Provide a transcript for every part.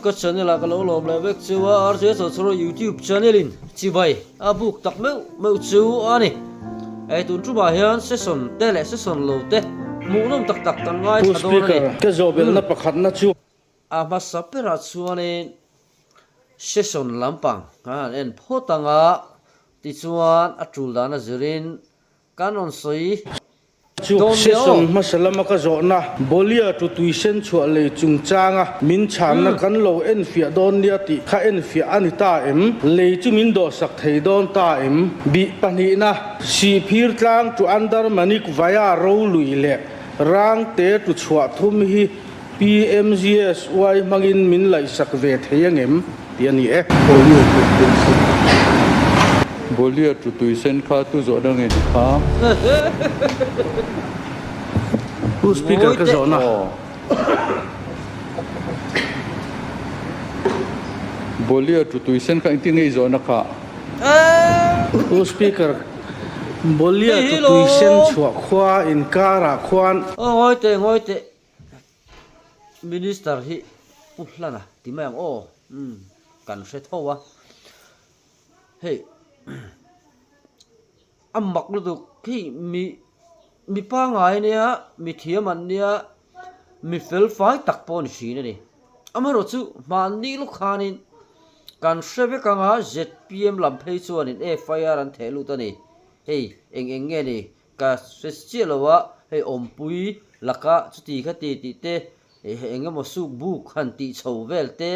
ก็channel la ka lo lom la vek chuwa RJS so YouTube channel in chi bai a book tak meu chu ani ai tun chu ba hian session te le session lo te mu nom tak kan ngai thador ni ke zobel na pakhat na chu a ma sapera chuani session lampang en photanga ti chuan a tul dana zirin kanon soi chu session masalama ka zo na bolia tu tuition chu le chung changa min chan na kan lo en fia don nia ti kha en fia ani ta em le chu min do sak thei don ta em bi pani na si phir tlang tu andar manik via ro lui le rang te tu chwa thum hi PMGS wai mangin min lai sak ve theyang em ti ani e bolia tu tuition kha tu zo dang en kha who speaker ka zo na bolia tu tuition kha ti ngei zo na kha who speaker bolia tu tuition chwa khwa in kara khwan ngoi te minister hi puhlana ti mang kan se thowa hey amak lu tu khi mi pa ngai nia mi thiam an nia mi fel fai tak pon si ni amaro chu man ni lu khanin kan sebe kanga ZPM lam phei chuan in FIR an thelu ta ni hey eng nge ni ka sesilowa hey ompui laka chuti khati ti te engemo su bu khan ti chhovel te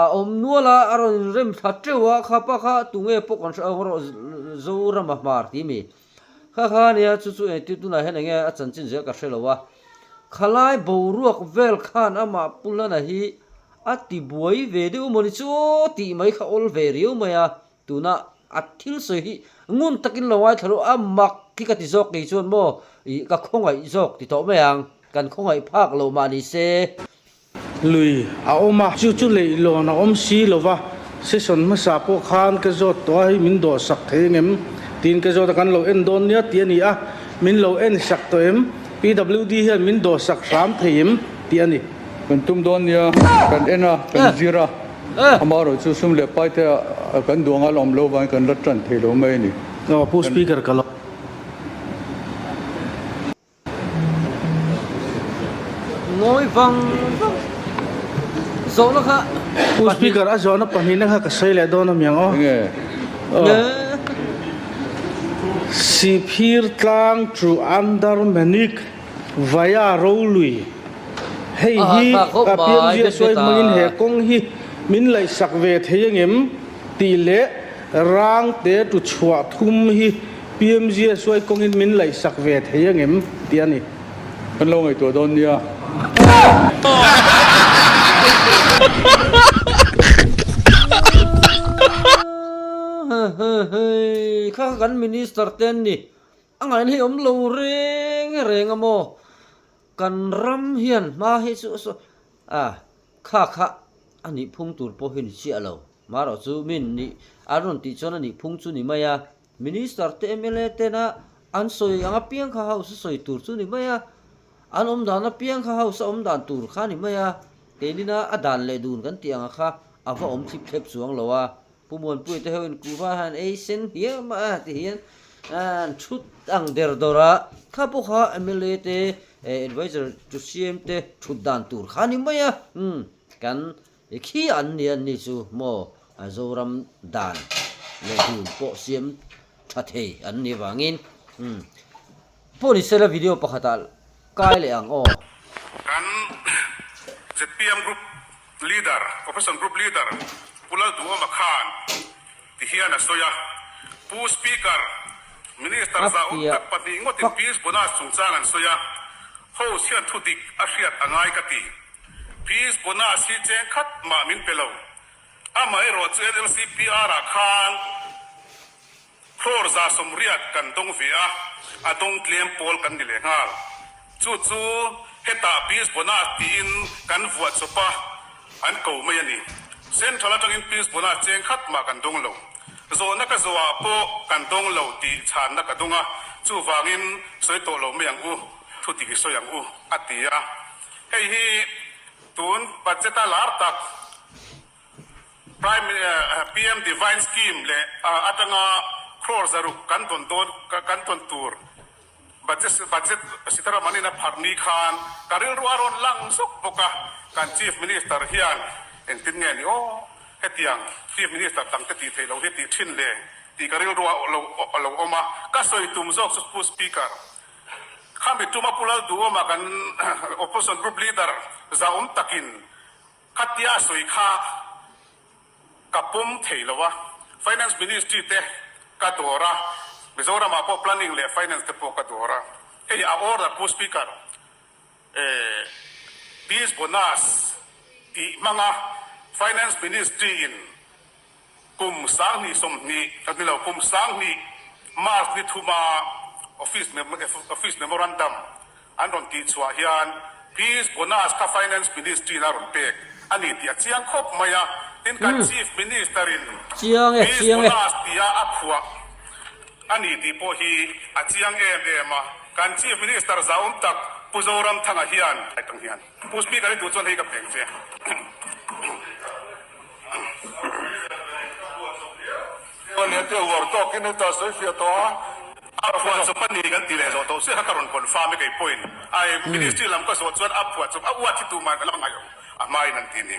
a om nuala aron rem thatewa khapa kha tunge pokon sa ro zora ma mar ti mi kha nia chu ti tu na hen nge a chanchin je ka hrelowa khalai boruak vel khan ama pulana hi ati buai ve de umoni chu ti mai kha ol ve riu maya tuna athil so hi ngun takin lawai tharo amak ki ka ti jok ki chon mo I ka khongai jok ti to meang kan khongai phak lo mani se lui a oma chu le lo na om si lova session ma sa po khan ka zo to hi min do sak thengem tin ka zo ta kan lo en don nia ti ani a min lo en sak to em PWD hi min do sak ram theim ti ani kan tum don ya kan ena kan zira amaro chu sum le pai te kan duanga lom lo ban kan latran thelo mai ni no pu speaker ka lo ngoi vang zo na kha pu speaker a zo na pani na ka sai le don am yang o nge si phir tlang tru andar manik via rolui hey hi ka PMG soi mangin he kong hi min lai sak ve theyengem ti le rang te tu chwa thum hi PMG soi kong in min lai sak ve theyengem ti ani kan lo ngai to don ya kha kan minister ten ni angai ni om lo reng amo kan ram hian ma hi su kha ani phung tur po hin chi alo maro chu min ni aron ti chona ni phung chu ni maya minister te MLA te na an soi anga piang kha house soi tur chu ni maya an om dan na piang kha house om dan tur kha ni maya telina adan le dun kan tiang kha ava om chip thep chuang lowa pumon pui te hen kuwa han sen hiam ma ti hian an chut ang der dora kha po kha MLA te advisor to CM te chut dan tur kha ni maya kan khi an ni chu mo azoram dan le dun po CM thathe an ni wangin poni sela video pakhatal kai le ang kan ZPM group leader opposition group leader pulal duwa makhan ti hian asoya pu speaker minister za tak pati ngotin peace bonus chungchangan soya ho sian thudik ahriat angai kati peace bonus si cheng khat ma min pelo amai ro chlc PR khan khor za somriat kan dong via adong claim pol kan dile ngal chu heta peace bonus tin kan vuat sopa an ko mai ani central atangin peace bonus cheng khat ma kan dong lo zo na ka zo po kan dong lo ti chan na ka dunga chu wangin soi to lo me ang u thu ti so yang u atia hei hi tun budget alar tak PM Divine Scheme le atanga crores aru kan ton tur budget sitara manina pharni khan karil ruaron lang sok boka kan chief minister hian entin nge ni hetiang chief minister tang te ti thelo heti thin le ti karil ruwa lo oma ka soi tum zok su speaker kami tuma pulal duo makan opposition group leader zaum takin katia soi kha kapum theilawa finance ministry te kadora Mizoram apo planning le finance te po kadora hey a order po speaker this bonus ti mga finance ministry in kum sang ni som ni kadilo kum sang ni mars ni thuma office memorandum andon ti chwa hian peace bonus ka finance ministry na ron pek ani ti chiang khop maya tin kan chief minister in chiang bonus tia aphua ani ti po hi chiang ma kan chief minister zaum tak puzoram thanga hian atang hian pu speaker tu chon hei ka pek che ne te war to kin ta sai fia to apwa so pani kan ti le so to se hakaron confirm ke point ai ministry lam ko so chuan apwa so awat ti tu man lam ngayo amai nan ti ni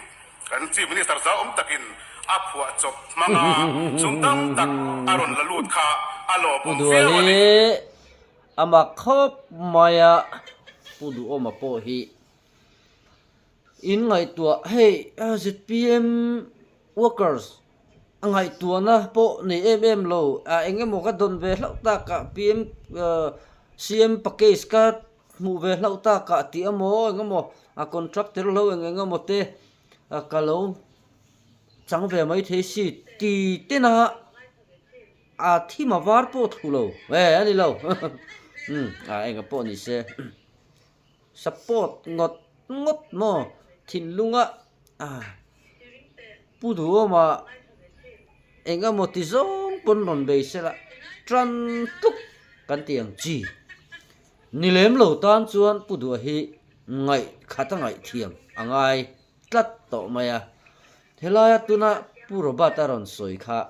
kan chief minister zaum takin apwa chop manga sumtam tak aron lalut kha alo pu du hi ama khop maya pu du oma po hi in ngai tua hey ZPM workers angai tua na po ni lo enge mo ka don ve hlau ta ka PM CM package ka mu ve hlau ta ka ti amo enge mo a contractor lo enge mo te ka lo chang ve mai the si ti te na thi ma war po thulo we ani lo enga po ni se support ngot mo thin lunga pu du ma enga mo ti zong pon non be se la tran tuk kan tiang chi ni lem lo tan chuan pu du hi ngai khata ngai thiam angai tlat to maya thelaya tuna puro bataron soi kha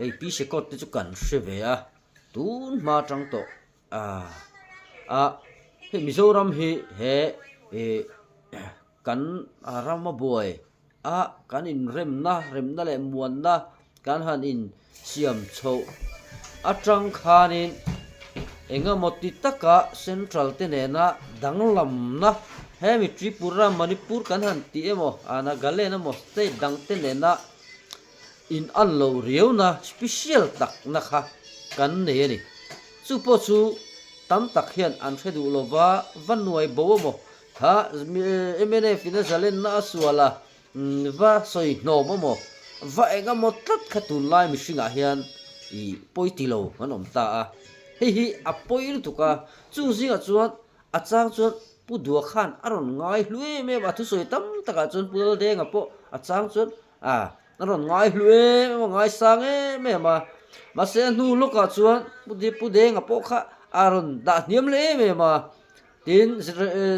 ei pi se kot te chu kan hre ve a tun ma tang to he Mizoram hi he kan arama boy kan in rem na le muan na kan han in siam cho atang khanin enga moti taka central te ne na danglam na he mi Tripura Manipur kan han ti emo ana gale na mo state dang te ne na in an lo riau na special tak na kha kan ne ni chu po chu tam tak hian an thedu lova vanuai bo mo tha MNF ina zalen na aswala va soi no mo va enga mo tlat khatun lai mi singa hian I poitilo anom ta hi apoi tu ka chu zinga chuan achang chuan pu du khan aron ngai hlue me ba thu soi tam taka chuan pul de nga po achang chuan aron ngai hlue me ngai sang me ma se nu loka chuan pu de nga po kha aron da niam le me ma tin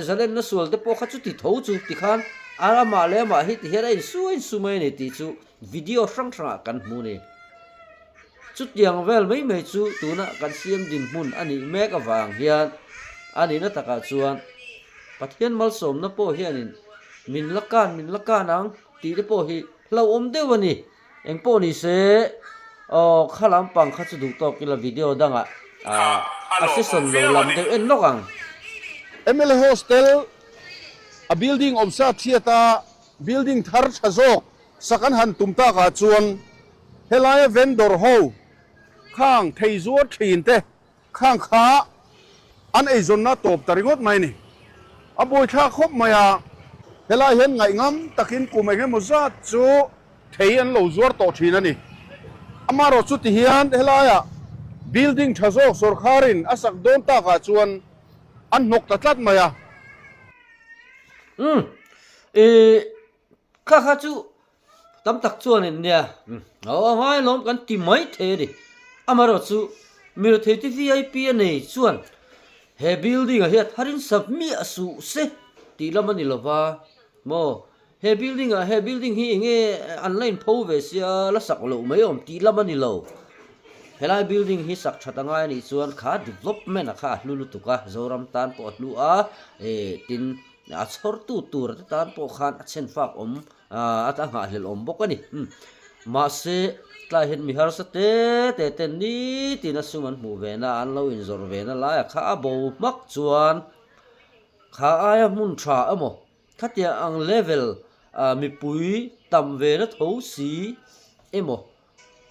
zalem na sul te po kha chu ti tho chu ti khan ara ma le ma hi ti hera in su mai ni ti chu video sang kan mu ni chút yang vel mai chu tuna kan siam din mun ani mek awang hian ani na taka chuan pathian mal som na po hianin min lakan ang ti de po hi lo om dewani eng po ni se khalam pang kha chu du to kila video danga assistant lo lam de en lokang ML hostel a building of sa theater building thar thazok sakan han tumta ka chuan helai vendor ho khang theizuar thin te khang kha an ei zon na top taringot mai ni aboi tha khop maya helai hen ngai ngam takin kumai he mozat chu thei an lo zuar to thin ani amaro chu ti hian helaya building thazok sorkharin asak don ta ka chuan an nok tatlat maya kha chu tam tak chuan in nia ngai lom kan ti mai the di amaro chu mir the ti VIP nei chuan he building a hiat harin sab mi asu se ti la mani lova mo he building hi nge online pho ve sia la sak lo mai om ti la mani lo helai building hi sak thatanga ni chuan kha development kha lulu tuka zoram tan po lu a tin a chhor tu tur tan po khan a chen fak om ata nga hlel om bokani ma se tla hen mi har sa te ten ni tin asuman mu ve na an lo in zor ve na la kha bo mak chuan kha aya mun tha amo khatia ang level mi pui tam ve na tho si emo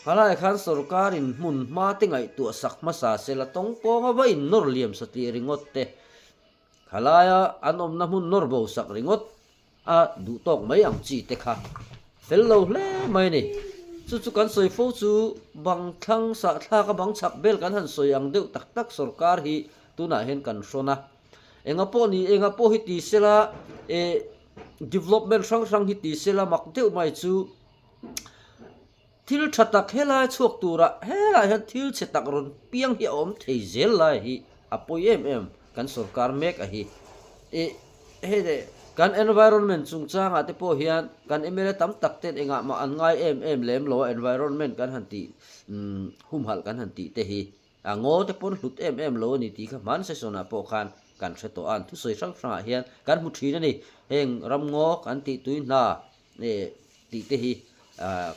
halai khan sarkarin mun ma te ngai tu sak ma sa se la tong po ma ba in nor liam sa ti ringot te halaya anom na mun nor bo sak ringot a du tok mai ang chi te kha fello hle mai ni chu kan soi fo chu bang thang sa tha ka bang chak bel kan han soi ang deu tak tak sarkar hi tuna hen kan sona enga po hi ti sela development sang hi ti sela mak deu mai chu thil thatak helai chuak tura helai han thil chetak ron piang hi om thei zel lai hi apoi kan sarkar mek a hi he de kan environment chungchang ate po hian kan emele tam tak ten enga ma an ngai lem lo environment kan hanti humhal kan hanti te hi ango te pon hlut lo ni ti kha man se sona po khan kan se to an thu soi sang sang hian kan mu thina ni heng ram ngo kan ti tui na ti te hi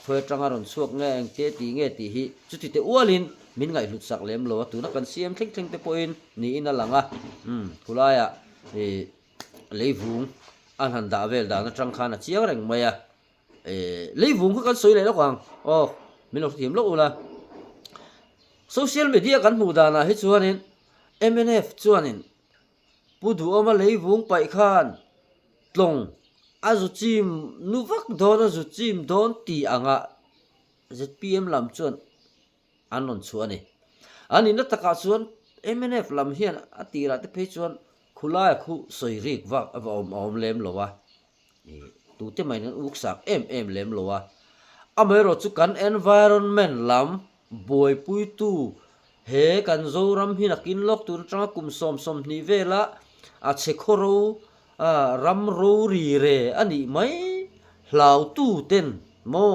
khoi changaron suak nge ang te ti nge ti hi chu ti te ualin min ngai hlut sak lem lo tu na kan siam thleng te poin ni ina langa kulaya leivung an han da vel da na tang khana chiang reng maya leivung kan soi le lo kwang min lo thiam lo ula social media kan mu da na hi chuanin MNF chuanin pudu oma leivung pai khan tlong azu chim nuwak don azu chim don ti anga ZPM lam chuan anon chuani ani na taka chuan MNF lam hian atira te phe chuan khula khu soirik wak om lem lowa tu te mai nan uksak lem lowa amero chu kan environment lam boy pui tu he kan zoram hi nakin lok tur tanga kum som ni vela a chekhoro ram ro ri re ani mai hlau tu ten mo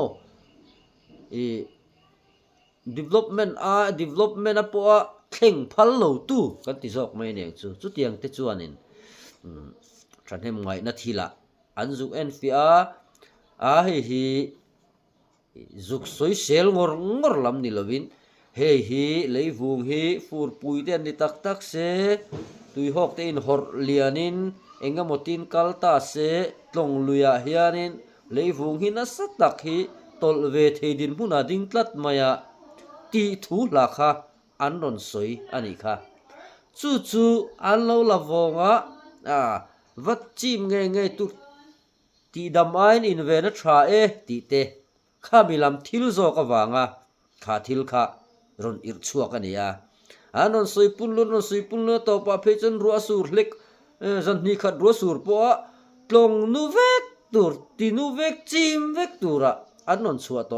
development a po a thleng phal lo tu kan ti jok mai ne chu tiang te chuanin thanem ngai na thila anzu enfia hi zuk soi sel ngor lam ni lovin hi leivung hi fur pui ten ni tak se tui hok te in hor lianin enga motin kalta se tlong luya hianin leivung hi na satak hi tol ve theidin huna ding tlat maya ti thu la kha an ron soi ani kha chu an lo lavonga vat chim nge tu ti damain in ve na tha ti te kha milam thil zo ka wanga kha thil kha ron ir chuak ania anon soi punlu to pa phechon ru asur lek zan ni khat ru sur po tlong nu vek tur ti nu vek chim vek tura anon chua to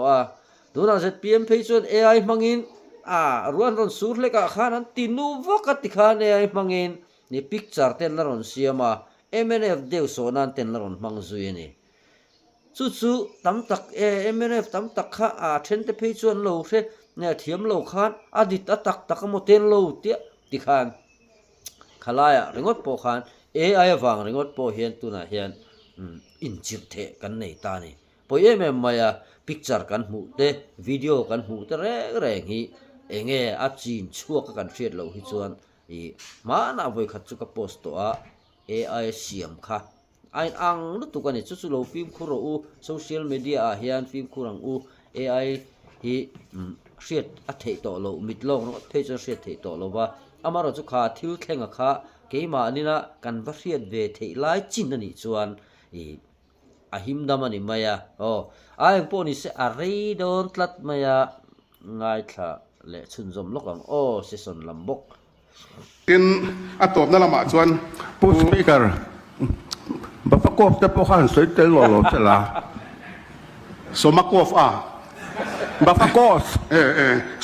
tuna ZPM phechon AI mangin ruan ron sur leka khanan tinu wakati khan AI mangin ni picture ten la ron siama MNF deu sonan ten la ron mangzui ni chu tam tak MNF tam tak kha then te phechon lo se ne thiam lo khan adit tak mo ten lo ti khan khalaya ringot po khan AI awang ringot po hian tuna hian inchir the kan nei ta ni poem maya picture kan mu te video kan mu te reng hi enge a chin chuak kan hriat lo hi chuan ma na voi khat chu ka post to AI siam kha ain ang lu tu kan chu lo film khuro social media hian film khurang AI hi hriat a thei to lo mitlong no thei chu hriat thei to lo wa amaro chu kha thil thlenga kha keima anina kan va hriat ve thei lai chin ani chuan ahim damani maya ai po ni se arei don tlat maya ngai tha le chunjom lokang se son lambok tin atop na lama chuan pu speaker bapakop te po khan soi te lo chela somakov bapakos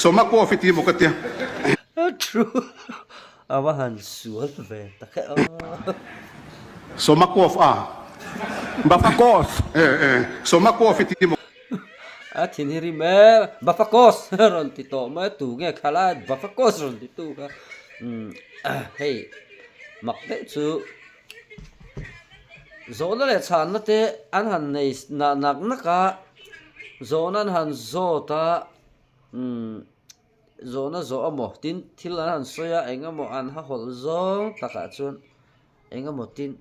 somakov ti mo katia true awahan sual ve ta Somakov Bafakos Somakov iti mo Atin hiri me bafakos ron tito me tu nge khala bafakos ron titu ka hey makte chu zona le chan na te an han nei na nak na ka zona han zo ta zona zo amo tin thil an han soya engamo an ha hol zong taka chun engamo tin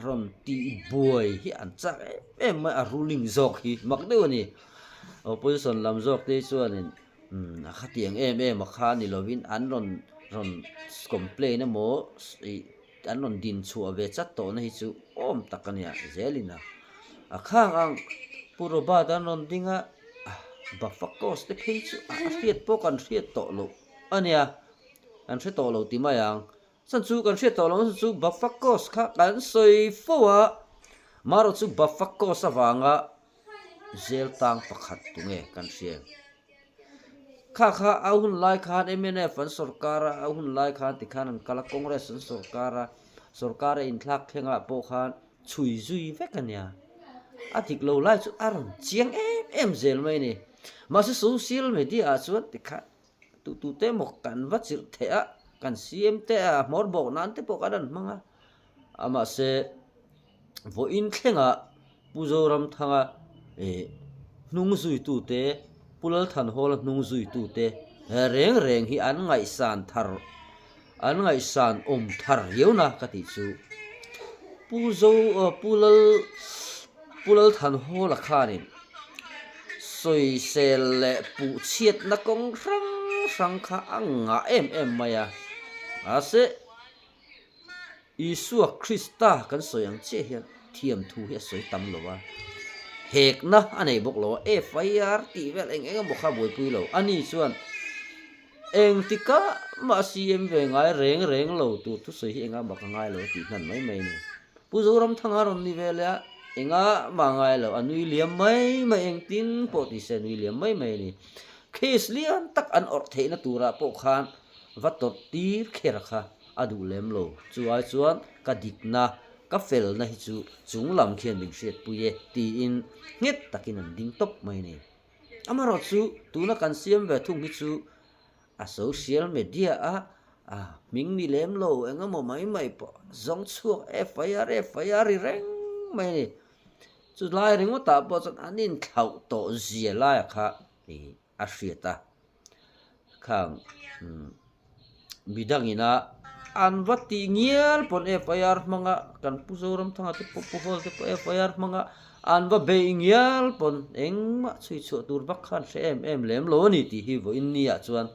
ron ti boy hi an chak em a ruling zok hi makde ni opposition lam zok te chuan in khatiang em a kha ni lovin an ron complain mo an ron din chu ave chat to na hi chu om takania zelina a khang ang puro ba dan ron dinga bafakos te phei chu a riat po kan riat to lo ania an riat to lo ti ma yang san chu kan riat to lo san chu bafakos kha kan soi fowa maro chu bafakos awanga zel tang pakhat tunge kan siang kha ahun lai khan MNF an sarkara ahun lai khan ti khan an kala congress an sarkara in thlak thenga po khan chui zui vekania atik lo lai chu aron chiang em zel mai ni ma social media chuan ti kha tu te mok kan va chir the a kan CM te a mor bo nan te po kan manga ama se vo in thlenga puzoram thanga nung zui tu te pulal than hol nung zui tu te reng hi an ngai san thar yeuna ka ti chu pulal than hol a khanin soi sel le pu chiat na kong rang kha anga em maya ase Isua Krista kan soyang che hian thiam thu he soi tam lowa hek na anei bok lo FIR ti vel eng bokha boi pui lo ani chuan eng tika ma CM ve ngai reng lo tu soi hi enga bak ngai lo ti nan mai ni puzoram thanga ron ni vela enga ma ngai lo anui liam mai eng tin po ti se nui liam mai ni case lian tak an or theina tura po khan vatot tir khera kha adu lem lo chuai chuan ka dikna ka fel na hi chu chunglam khian ding set puye ti in nget takin an ding top mai ni amaro chu tuna kan siam ve thung hi chu a social media a ming ni lem lo engamo mai po zong chuak FIR reng mai ni chu lai ringo ta po chan anin thau to zia la kha ni a hriata khang bidangina an vati ngial pon FIR manga kan puzoram thanga te pohol te FIR manga an va be ngial pon engma chui chu tur bak khan em lem lo ni ti hi vo in nia chuan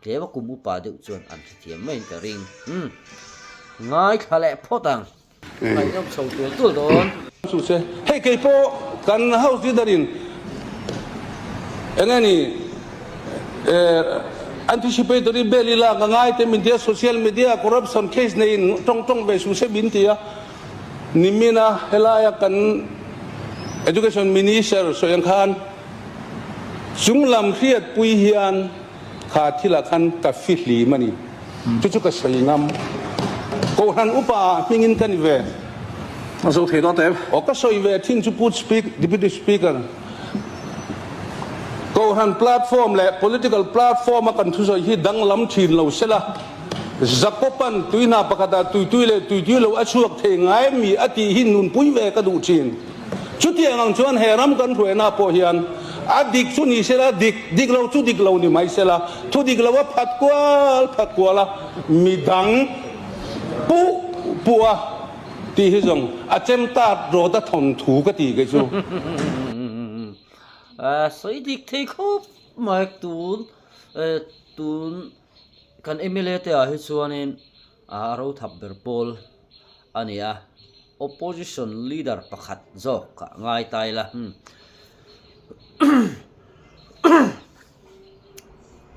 klewa kumu pa de chuan an thiam mai ka ring ngai khale photang ai nom chou tu don su se hey ke po kan house leaderin engani anticipatory belila ngai te media social media corruption case nei tong be su se bin tia nimina helaya kan education minister soyang khan sunglam khiat pui hian kha thila khan ka fihli mani chu ka soingam ko han upa mingin kan ve so the no te o ka soi ve thing chu put speak deputy speaker ko han platform le political platform kan thu so hi dang lam thin lo sela zakopan tuina pakada tui lo achuak the ngai mi ati hin nun pui ve ka du chin chuti ang chuan heram kan ruena po hian adik chu ni sela dik lo chu dik lo ni mai sela thu dik lo phat kwala mi dang puwa ti hi jong achem ta ro ta thon thu ka ti ke chu soi dik thei khop mai tun kan MLA te a hi chuanin ro thap ber pol ania opposition leader pakhat zo ka ngai tai la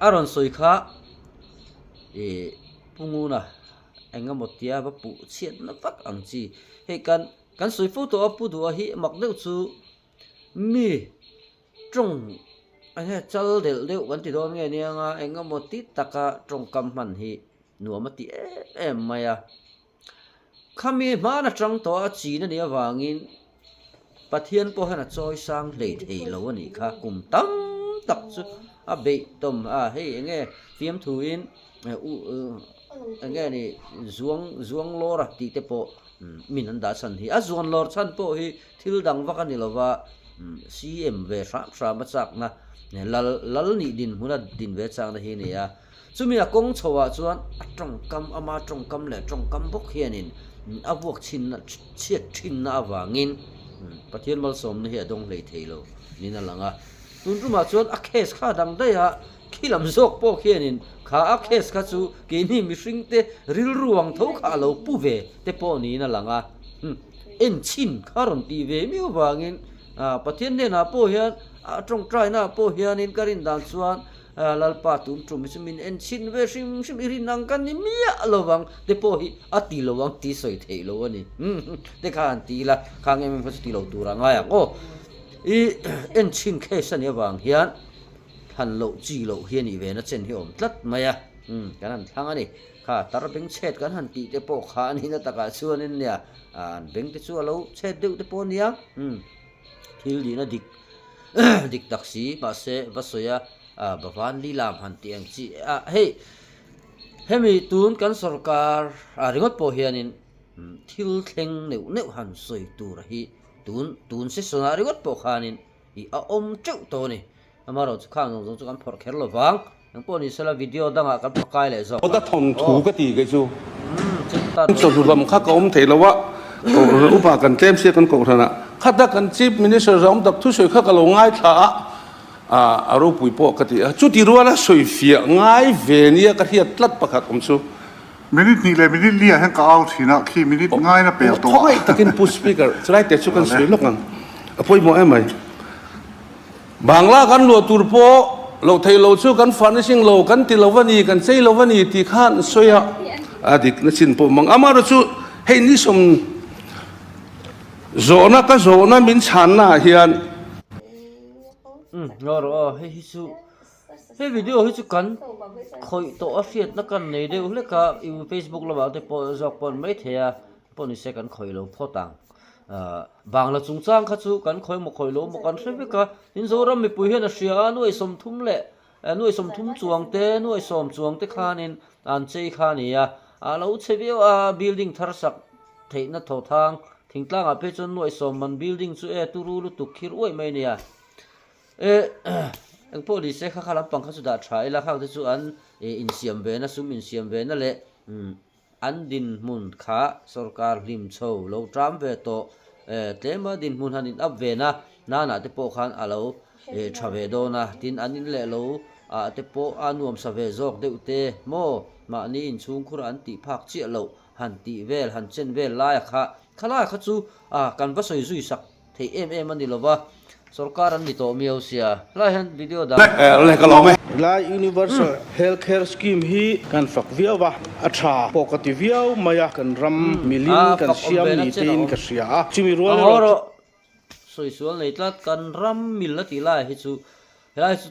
aron soi kha punguna engamotia ba pu chiat na tak ang chi he kan soi photo apu du hi makdeu chu mi trong ane chal del kan ti don nge nianga engamoti taka trong kam man hi nuamati em maya khami mana tang to a chi na nia wangin pathian po hana choi sang le thei lo ani kha kum tam tak chu a be tom a hei nge fiam thu in nge ni zuang lor ti te po min an da san hi a zuan lor chan po hi thil dang wa kan ni lowa cm ve sa ma chak na lal ni din huna din ve chang na hi ni ya chumi a kong chowa chuan atong kam ama tong kam le tong kam bok hianin a buak chin na chiat thin na wangin pathian mal som na hi adong lei theilo ni na langa tun ruma chuan a case kha dang dai ha khilam zok po khianin kha a case kha chu ke ni mi hring te ril ruang tho kha lo pu ve te po ni na langa en chin kharon ti ve mi wangin pathian ne na po hian atong try na po hianin karin dan chuan lalpa tum trum min en chin ve sim irin nang kan ni mia lowang te po hi ati lowang ti soi thei lo ani te khan ti la khang em fa ti lo tura nga ya o i en chin case ani wang hian han lo chi lo hian i ve na chen hi om tlat maya kanan thang ani kha tar beng chet kan han ti te po kha ni na taka chuan in nia an beng te chu lo chet deu te po nia thil di na dik taksi ba se basoya bawan lilam han tiang chi hey hemi tun kan sarkar ringot po hianin thil thleng neu han soi tur hi tun se sona ringot po khanin i a om cheu to ni amaro chu khang jong chu kan phor kher lo wang ang po ni sala video danga kan pakai le zo ta thon thu ka ti ke chu chita so du lam kha ka om thei lawa upa kan tlem se kan ko thana khata kan chief minister ram dak thu soi kha ka lo ngai tha aro pui po ka ti chu ti ruala soi fia ngai ve ni ka hiat tlat pakhat om chu minute ni le minute lia han ka out hina khi minute ngai na pe to thoi takin push speaker chrai te chu kan soi lokang apoi mo em ai bangla kan lo turpo lo thei lo chu kan furnishing lo kan ti lo wani kan sei lo wani ti khan soya adik na chin po mang amaro chu hei ni som zona ka zona min chan na hian ngoro hi su he video hi chu kan khoi to afiat na kan nei de ule ka Facebook lo ba te po jok pon mai thea pon se kan khoi lo photang bangla chungchang kha chu kan khoi mo khoi lo mo kan thebe ka in zoram mi pu hian a sia nuai som thum le nuai som thum chuang te nuai som chuang te khanin an chei khani ya lo chebe building thar sak theina tho thang thingtlang a pe chon nuai som man building chu turu lu tu khir oi mai ne ya ang police kha khala pang kha chu da thai la kha chu an in siam ve na sum in siam ve na le an din mun kha sarkar lim chho lo tram ve to tema din mun hanin up ve na na te po khan alo thave do na tin anin le lo te po anuam sa ve jok de te mo ma ni in chung khur an ti phak chi lo han ti vel han chen vel la kha khala kha chu kan ba soi zui sak thei em ani lova sarkar an ni to miau sia la han video da le ka lo me la universal healthcare scheme hi kan fak viawa atha pokati viau maya kan ram milin kan siam ni tin ka sia chimi rual soi sual nei tlat kan ram mil la ti la hi chu helai chu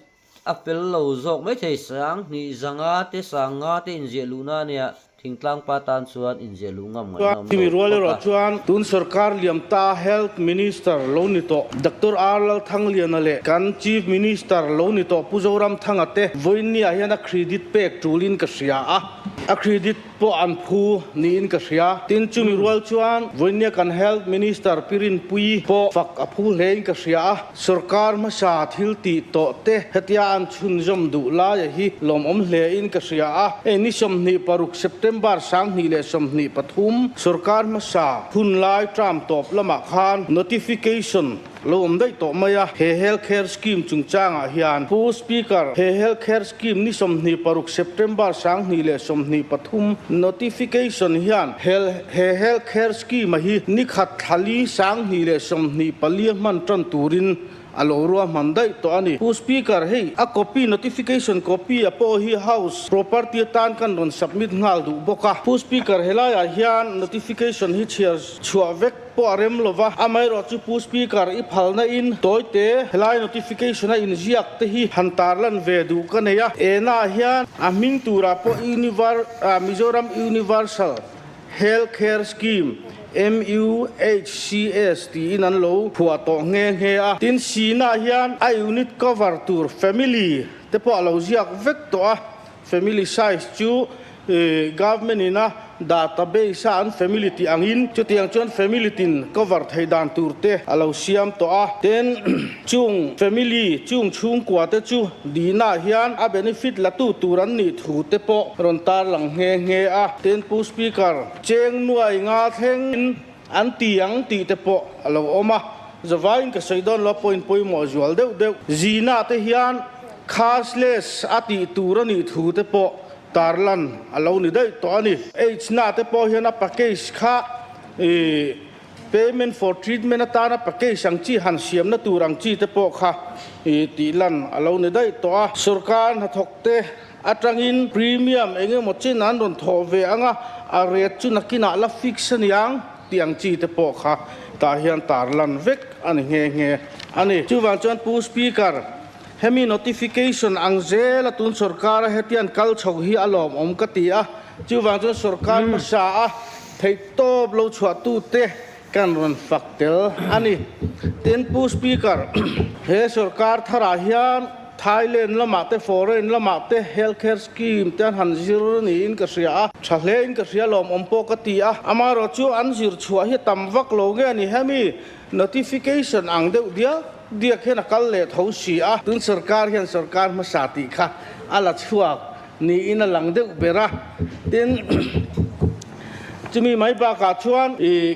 apel lo zok mai thei sang ni zanga te sanga te inje luna nia thingtlang patan chuan inje lungam ngai nam chimi rual ro chuan tun sarkar liam ta health minister lo ni to dr arlal thanglian ale kan chief minister lo ni to puzoram thangate voini a hian a credit pek tulin ka sia a credit po an phu ni in ka sia tin chumi rual chuan voini kan health minister pirin pui po fak a phu lein ka sia sarkar ma sa thil ti to te hetia an chun jom du la ya hi lom om hle in ka sia ni som ni paruk september sang ni le som ni pathum sarkar ma sa phun lai tram top lama khan notification lo om dai to maya he healthcare scheme chungchanga hian pu speaker he healthcare scheme ni som ni paruk september sang ni le som ni pathum notification hian he healthcare scheme hi ni khat thali sang ni le som ni pali man tran turin alorua mandai to ani pu speaker hey a copy notification copy a po hi house property tan kan ron submit ngal du boka pu speaker helaya hian notification hi chiar chua vek po arem lova amai ro chu pu speaker I phalna in toite helai notification a in jiak te hi hantarlan ve du kaneya ena hian a ming tura po Mizoram Universal healthcare scheme MUHCS ตีนั้นโลผัวต่อเงะตินสีน่าเฮียนไอunit cover tour family แต่พอเราเรียกเวกตัว family size จูgovernment นี่นะ database อัน family ที่อังอินจุดที่อังจวน family ติน cover ไทยดานตูร์เตเราเสียมตัวเต็นจุง family จุงชุงกว่าเตจูดีน่าเฮียนa benefit ละตูรันนี่ถูเตปอรอนตาหลังเงะเต็นผู้ speaker เจงหน่วยงาเทงอันตียังตีเตปอเราออกมาจะว่าอินก็ใส่ดอนละpointหมอจวลเดวจีน่าเตเฮียน cashless อติตูรันนี่ถูเตปอตาร์ลันเรานี่ได้ตัวนี้น่าเตปอเฮียนปักเกจค่าpayment for treatment ตานะปักเกจสังจีหันเสียมนะตูรังจีเตปอค่ะตีลันเรานี่ได้ตัวสุรการหัดเตอัตรังอินพรีเมียมเองหมดเช่นนั้นโดนทอเวงอ่ะเรียจุนักกินาละฟิกชันยังเตียงจีเตปอค่ะตาเฮียนตาร์ลันเวกอันนี้เงอันนี้จูวันจวนผู้สปีกเกอร์เฮมี notification อังเจละตุนสุรการเฮตียนคัลชงฮีอารมณ์กติอ่ะจูวันจวนสุรการภาษาไทยโตบโลชวตูเตกันรันฟักเตลอันนี้เต็นผู้สปีกเกอร์เฮสุรการทาราฮิยันThailand ละมาเต foreign ละมาเต healthcare scheme เตียนหันซิรนี่อินกษริยาชาเลอินกษริยาลมอมปกติอ่ะอามารจูอันซิรชัวฮิตำวักโลเกนี่เฮมี notification อังเดียแค่นักเลทาวชีอ่ะตุนสุรการเห็นสุรการมาสาติค่ะอาลัดชัวนี่อินหลังเดวเบระเต็นจะมีไหมปากาชวน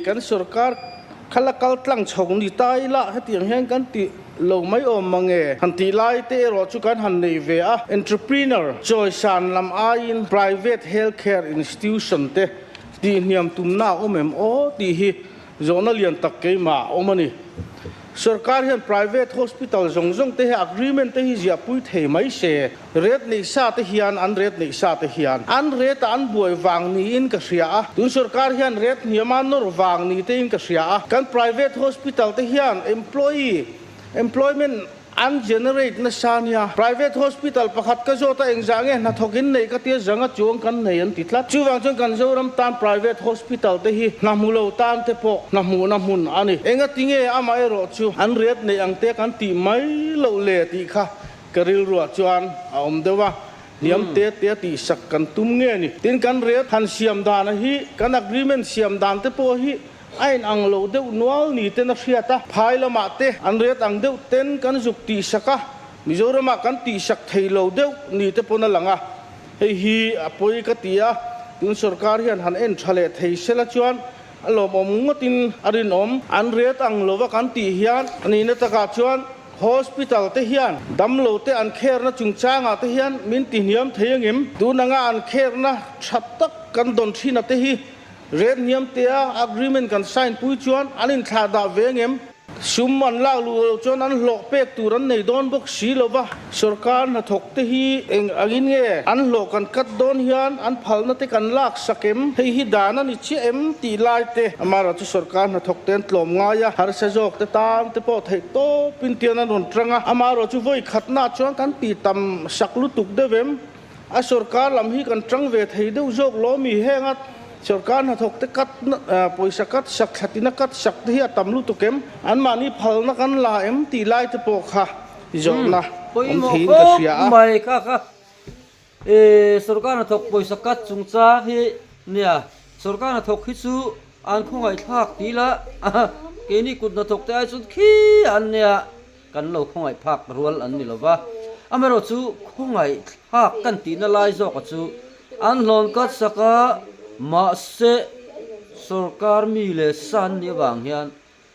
กันสุรการขลักกัลตั้งชงนี่ตายละให้เตียงแห้งกันติลงไม่อมมังเอหันตีไล่เตะรอจุกันหันในเวะ entrepreneur จอยชันลำอายิน private healthcare institution เตะตีเนียมตุมหน้าอมเอ็มโอตีฮีโซนเลียนตักเกยมาอมันนี่สุรการเห็น private hospital จงเตะ agreement เตะฮิจะปุ้ยเทไม่เสียเรทในชาติฮิยันอันเรทในชาติฮิยันอันเรทอันบวยวางนี้อินกษริยาตุนสุรการเห็นเรทเนียมันนอร์วางนี้เตะอินกษริยากัน private hospital เตะฮิยัน employment ungenerate นะชาเนีย private hospital ประคัดก็โจทย์เองจังเงนะทกินในก็เตี้ยจังก็จวงกันในยันติดละจู่วังจงกันโจรำตาม private hospital เตหีน้ำมูลเอาตามเตปอกน้ำมุนอันนี้เองก็ติงเออามาเอรอจูอันเรียดในอังเตกันตีไม่เล่าเล่ติค่ะกริลรัวจวนเอาเดี๋ยวว่าเนียมเตะตีสักกันตุ้มเงี้ยนี่ตินกันเรียดหันเสียมดานฮีกัน agreement เสียมดานเตปอฮีไอ้อังโลเดวนวลนี่เต็นเสียตาพายละมาเตอันเรียตังเดวเต็นกันจุกตีสักะมิโซรามากันตีสักไทยโลเดวนี่เตปนหลังอ่ะเฮีอปอยกติยาตุนสุรการยันหันเอ็นทะเลไทยเสละจวนอัลโลบอมุงตินอารินอมอันเรียตังโลว่ากันตีเฮียนอันนี้นตะกาจวนhospital เตเฮียนดำโลเตอันเคร์นะจุงจ้างอ่ะเตเฮียนมินติเนียมเทียงหิมดูนังอันเคร์นะชัดตักกันดนทีนะเตฮีเรดเนียมเตีย agreement กัน sign ปุยจวนอันนี้ทาดาเวงเอ็มซุมมันลากลูจวนอันหลอกเป็กตูรันในดอนบกสีลวะสุรการนัทกเตฮีเองอันนี้อันหลอกกันกัดดอนเฮียนอันพัลนัตกันลากสักเอ็มให้ฮิดานันอิชิเอ็มตีไลเตอามาราชสุรการนัทกเต็นลมง่ายฮาร์เซจอกเตตามเตปอดให้โตปินเตียนันนตรังอามาราชวัยขัดหน้าจวนกันตีตำสักลุตุกเดเวมอาสุรการลำฮีกันตรังเวทให้เดวโจกล้อมีแห้งัดสุรการนัทกเตกัดปุยสักกัดสักขัดนักกัดสักที่ตำลุตุกเอ็มอันมานี่พัลนักันลาเอ็มตีไลเตปอค่ะจบนะผมทิ้งกระเสียไม่ค่ะสุรการนัทกปุยสักกัดจุงจ้าฮีเนี่ยสุรการนัทกฮิซูอันคงไอ้ทักตีละเกนี่กุดนัทกแต่ไอ้สุดขี้อันเนี่ยกันเราคงไอ้พักรัวอันนี้หรอวะอเมริกาจูคงไอ้ทักกันตีน่าไล่จอกจูอันหลอนกัดสักมาเสสุรการมีเลสันนี่บางเฮียน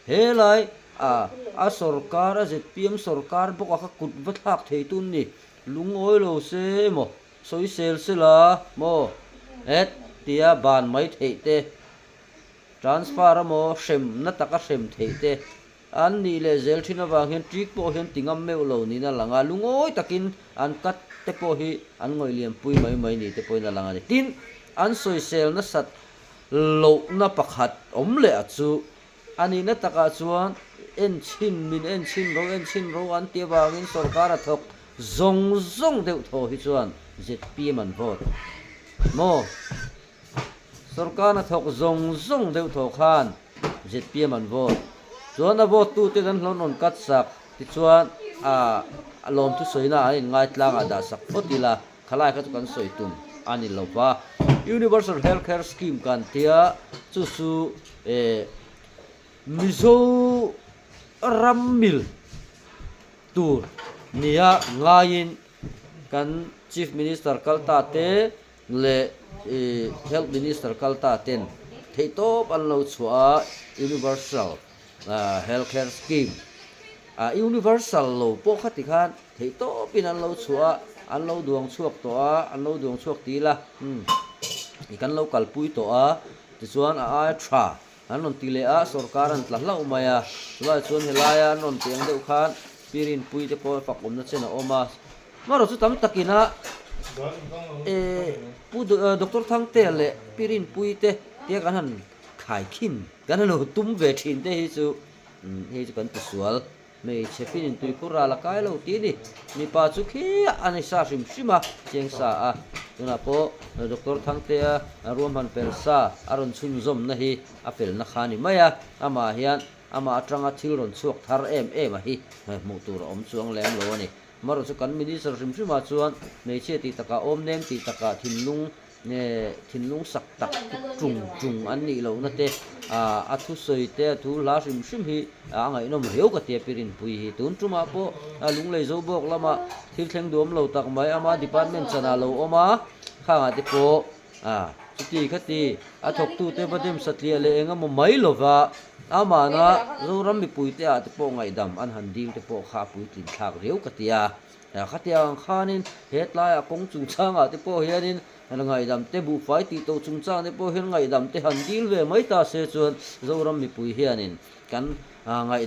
เฮลัยสุรการจะเตรียมสุรการพวกเขากุดวัดทักเทตุนนี่ลุงโอยโลเซโมสวยเซลเซล่ะโมเอ็ดเตียบานไม่เทเตtransfer โมเชมนัตตะก็เชมเทเตอันนี้เลยเซลที่น่าบางเฮียนทริกโปเฮียนติงอมเมลโลนี่น่าหลังลุงโอยตะกินอันกัดเตโปฮีอันงอยเลียมปุยไม่นี่เตโปน่าหลังนี่ตินอันสวยเซลนัสัตโลนับประคัดเละจูอันนี้นัตตะกาจวนเอ็นชินมินเอ็นชินโรอันเตียบางินสุรการทกซงเดือดโตฮิจวนเจ็ดปีมันพอดโม sarkar na thok zong zong deu tho khan ZPM an vote chuan a vote tu te kan hlon on kat sak ti chuan alom tu soina an ngai tlang ada sak potila khalai kha chu kan soi tum ani lowa universal healthcare scheme kan tia chu su mizo rammil tur nia ngain kan chief minister kalta te le health minister kalta ten theitop an lo chua universal healthcare scheme universal lo po khati khan theitop in an lo chua an lo duang chuak to an lo duang chuak ti la ikan lo kalpui to ti chuan tha an non ti le sarkar an tla hlau maya chuwa chuan helaya non tiang deuh khan pirin pui te po pakum na chena oma maro chu tam takina doctor thang te le pirin pui te tia kan han khai khin kan han tum ve thin te hi chu kan tu sual mei chepin in tui kura la kai lo ti ni mi pa chu khi ani sa sim sima cheng sa tuna po doctor thang te ruam han pel sa aron chun zom na hi apel na khani maya ama hian ama atanga thil ron chuak thar em hi mu tur om chuang lem lo ni maro chu kan minister sim sima chuan mei che ti taka om nem ti taka thinlung sak tak chung an ni lo na te thu soi te thu la sim hi angai nom reu ka te pirin pui hi tun tuma po lung lei zo bok lama thil thleng dom lo tak mai ama department chana lo oma khanga te po chuti khati thok tu te badem satlia le enga mo mai lova ama na zoram mi pui te te po ngai dam an han ding te po kha pui tin thak reu ka tia khatiang khanin hetla kong chung changa te po hianin ngai dam te bu fai ti to chung chang te po hen ngai dam te han dil ve mai ta se chuan zoram mi pui hianin kan ngai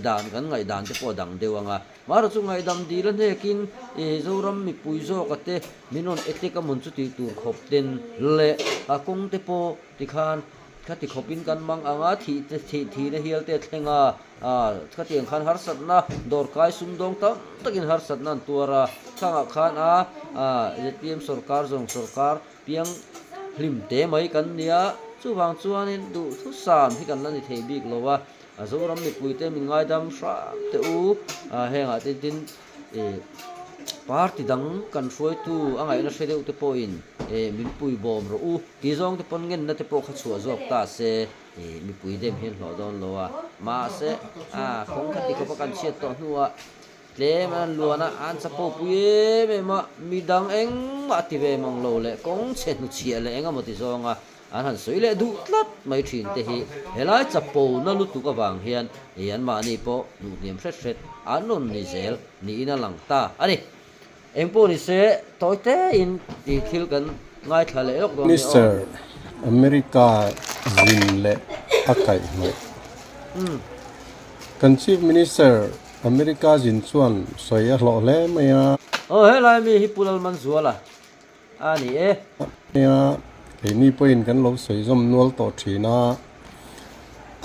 dan te po dang dewanga maro chu ngai dam dilan he kin zoram mi pui zo ka te minon etika mun chu ti tur khop ten le kong te po ti khan khati khopin kan mang anga thi na hial te thlenga khatiang khan har sat na dor kai sum dong ta takin har sat nan tuara thanga khan ZPM sarkar piang hlim te mai kan nia chuwang chuanin du thu sam hi kan lani thei bik lowa zoram mi puite min ngai dam sha te henga tin party dang kan foi tu angai na shedeu te point min pui bom ro ti zong te pon ngen na te po kha chua jok ta se mi pui dem hen lo don lowa ma se kong khati ko kan chet to nuwa le man luana an chapo puye me ma midang eng ma ti ve mang lo le kong chen nu chia le enga mo ti zonga an han soi le du tlat mai thin te hi helai chapo na lu tu ka wang hian yan ma ni po nu niam hret anon ni zel ni ina lang ta ani engpo ni se toite in ti thil kan ngai thale ok do Mr. America zin le akai mai kan chief minister America zin chuan soya hlo le maya helai mi hi pulal man zuala ani ya ni point kan lo soi zom nual to thina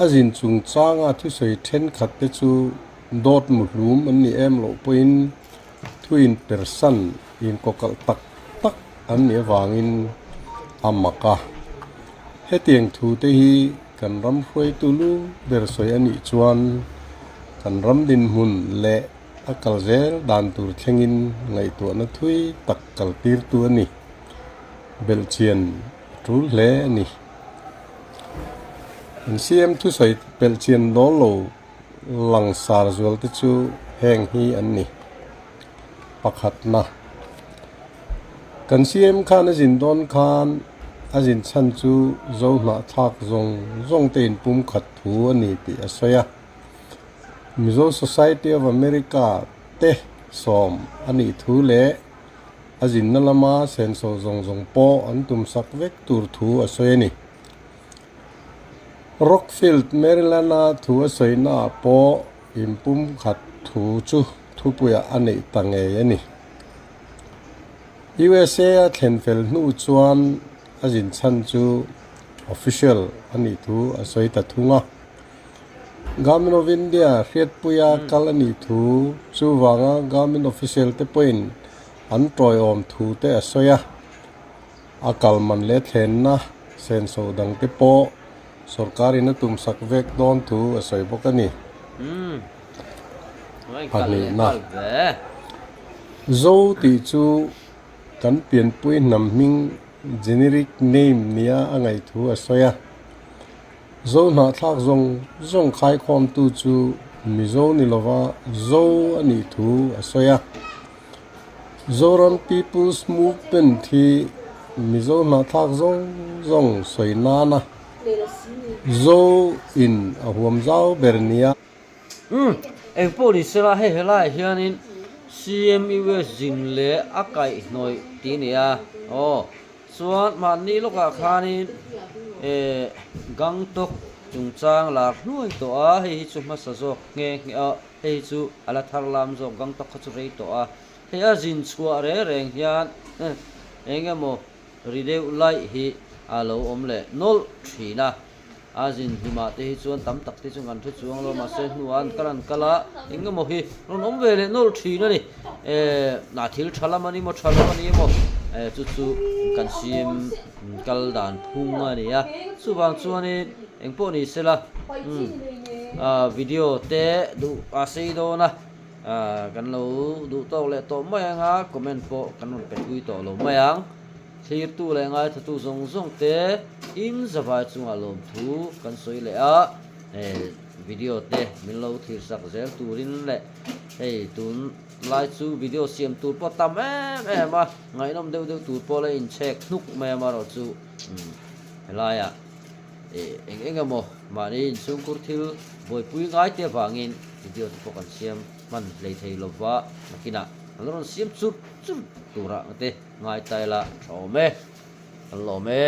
azin chung changa thu soi then khat te chu dot mu hlum an ni em lo point twin person in kokal tak an ni wangin amaka hetiang thu te hi kan ram khoi tu lu ber soi ani chuan kan ram din hun le akal zel dan tur thengin ngai to na thui tak kal tir tu ani belchian tu le ani CM tu soi belchian lo lang sar zual te chu heng hi ani pakhat na kan CM khan azin don khan azin chan chu zo na thak zong ten pum khat thu ani ti asaya Mizo Society of America te som ani thu le azin nalama senso zong po antum sak vek tur thu asoyani Rockfield Maryland thu asoyna po impum khat thu chu thupuya ani tange yani USA thenfel nu chuan azin chan chu official ani thu asoi ta thunga Government of India riat puya kalani thu chuwanga government official te point an troi om thu te asoya akal man le thlen na เซนโซดังเตโปसरकारी न तुम सकवेक दोन थू असोय बकनी Pani na zo ti chu kan pian pui nam ming generic name nia angai thu asoya zo na thak zong khai khom tu chu mizo ni lova zo ani thu asoya zoran people's movement thi mizo na thak zong soina na zo in ahuam zau bernia em po ni sela he helai hianin CMUS jin le akai noi ti nia chuan man ni loka khanin gang tok chungchang lak nuai to a hei chu ma sa jok nge a hei chu ala thar lam jok gang tok chu rei to a he a jin chua re reng hian engemo rideu lai hi alo omle nol thina azin hima te hi chuan tam tak te chung an thu chuang lo ma se nuan karan kala engemo hi non om vele nol thina ni na thil thalamani mo chu kan sim kal dan phunga ni ya chuwang chuani engpo ni sela video te du asei do na kan lo du to le to mayanga comment po kanun pe tui to lo mayang thir tu le ngai thu zong te in zawai chunga lom thu kan soi le a video te min lo thir sak zel turin le hei tun lai chu video siam tur po tam ma ngai nom deu tur po le in check nuk me ma ro chu helai a engamo mani in chung kur thil boi pui ngai te wangin video po kan siam man lei thei lova makina alron siam chu tura te ngai tai la thome allo me